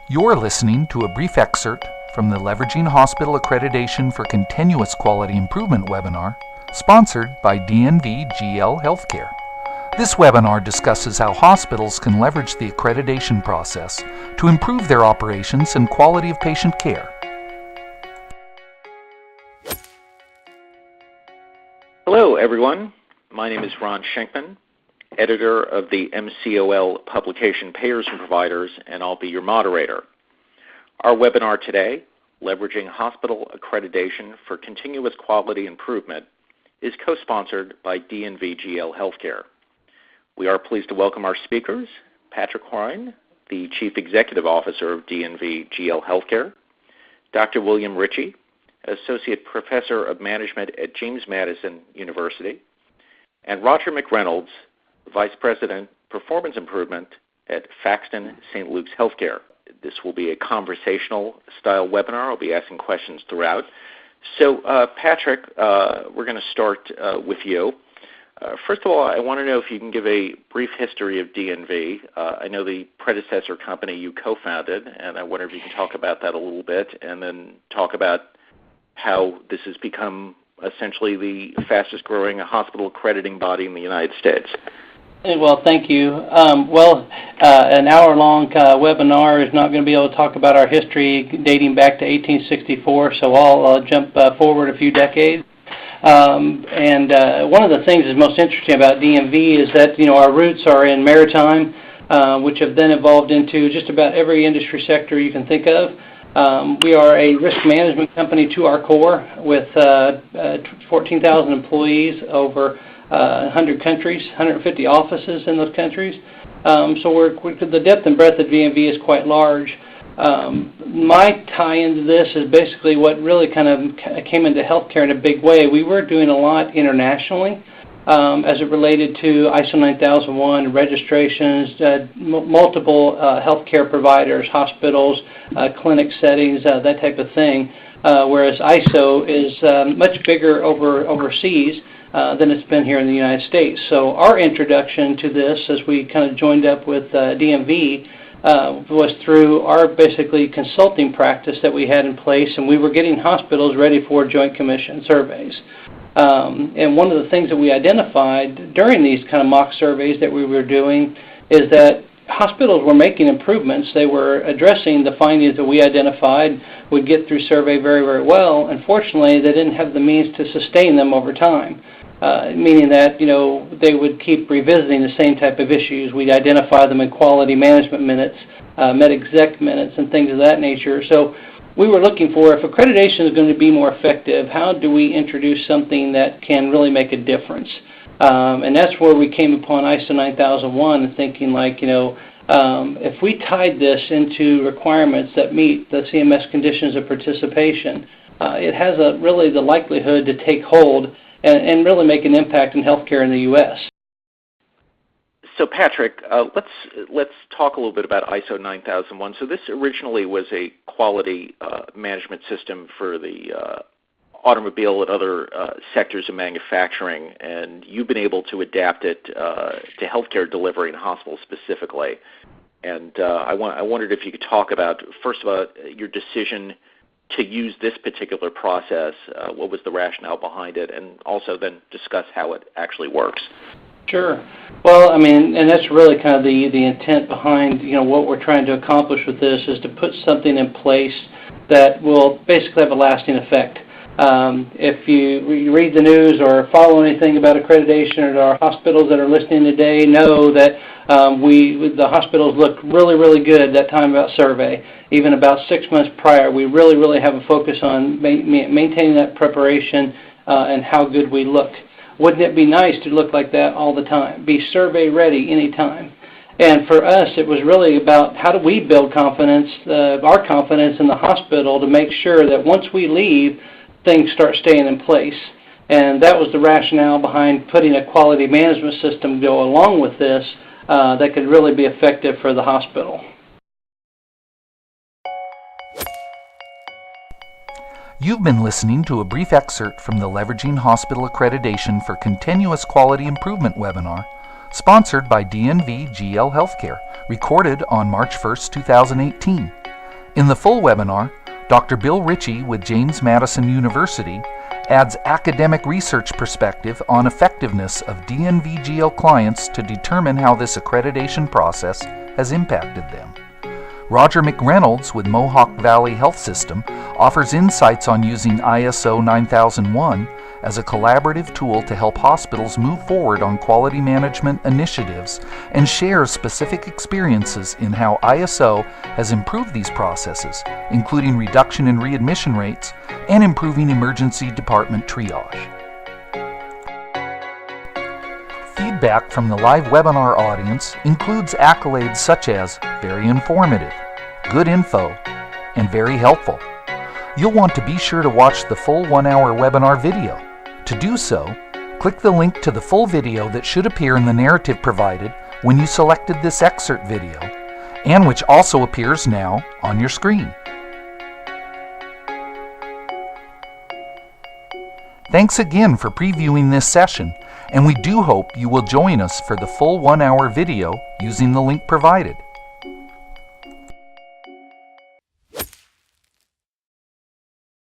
You're listening to a brief excerpt from the Leveraging Hospital Accreditation for Continuous Quality Improvement webinar, sponsored by DNV GL Healthcare. This webinar discusses how hospitals can leverage the accreditation process to improve their operations and quality of patient care. Hello, everyone. My name is Ron Schenkman, editor of the MCOL publication Payers and Providers, and I'll be your moderator. Our webinar today, Leveraging Hospital Accreditation for Continuous Quality Improvement, is co-sponsored by DNV GL Healthcare. We are pleased to welcome our speakers, Patrick Hoyne, the Chief Executive Officer of DNV GL Healthcare, Dr. William Ritchie, Associate Professor of Management at James Madison University, and Roger McReynolds, Vice President, Performance Improvement at Faxton St. Luke's Healthcare. This will be a conversational style webinar. I'll be asking questions throughout. So, Patrick, we're going to start with you. First of all, I want to know if you can give a brief history of DNV. I know the predecessor company you co-founded, and I wonder if you can talk about that a little bit, and then talk about how this has become essentially the fastest growing hospital accrediting body in the United States. Well, thank you. An hour-long webinar is not going to be able to talk about our history dating back to 1864, so I'll jump forward a few decades. One of the things that's most interesting about DNV is that, our roots are in maritime, which have then evolved into just about every industry sector you can think of. We are a risk management company to our core with 14,000 employees over 100 countries, 150 offices in those countries. So the depth and breadth of DNV is quite large. My tie into this is basically what really kind of came into healthcare in a big way. We were doing a lot internationally as it related to ISO 9001 registrations, multiple healthcare providers, hospitals, clinic settings, that type of thing, whereas ISO is much bigger overseas than it's been here in the United States. So our introduction to this, as we kind of joined up with DNV, was through our basically consulting practice that we had in place, and we were getting hospitals ready for Joint Commission surveys. And one of the things that we identified during these kind of mock surveys that we were doing is that hospitals were making improvements. They were addressing the findings that we identified would get through survey very, very well. Unfortunately, they didn't have the means to sustain them over time, meaning that, they would keep revisiting the same type of issues. We'd identify them in quality management minutes, med-exec minutes, and things of that nature. So we were looking for, if accreditation is going to be more effective, how do we introduce something that can really make a difference? And that's where we came upon ISO 9001 and thinking if we tied this into requirements that meet the CMS conditions of participation, it has really the likelihood to take hold and really make an impact in healthcare in the U.S. So, Patrick, let's talk a little bit about ISO 9001. So this originally was a quality management system for the automobile and other sectors of manufacturing, and you've been able to adapt it to healthcare delivery and hospitals specifically. And I wondered if you could talk about, first of all, your decision to use this particular process. What was the rationale behind it, and also then discuss how it actually works. Sure. Well, and that's really kind of the intent behind, what we're trying to accomplish with this is to put something in place that will basically have a lasting effect. If you read the news or follow anything about accreditation, or our hospitals that are listening today know that the hospitals look really, really good that time about survey. Even about 6 months prior, we really, really have a focus on maintaining that preparation and how good we look. Wouldn't it be nice to look like that all the time? Be survey ready anytime. And for us, it was really about how do we build confidence, our confidence in the hospital, to make sure that once we leave, things start staying in place. And that was the rationale behind putting a quality management system to go along with this that could really be effective for the hospital. You've been listening to a brief excerpt from the Leveraging Hospital Accreditation for Continuous Quality Improvement webinar, sponsored by DNV GL Healthcare, recorded on March 1st, 2018. In the full webinar, Dr. Bill Ritchie with James Madison University adds academic research perspective on effectiveness of DNV-GL clients to determine how this accreditation process has impacted them. Roger McReynolds with Mohawk Valley Health System offers insights on using ISO 9001 as a collaborative tool to help hospitals move forward on quality management initiatives and shares specific experiences in how ISO has improved these processes, including reduction in readmission rates and improving emergency department triage. Feedback from the live webinar audience includes accolades such as very informative, good info, and very helpful. You'll want to be sure to watch the full 1-hour webinar video. To do so, click the link to the full video that should appear in the narrative provided when you selected this excerpt video, and which also appears now on your screen. Thanks again for previewing this session, and we do hope you will join us for the full 1-hour video using the link provided.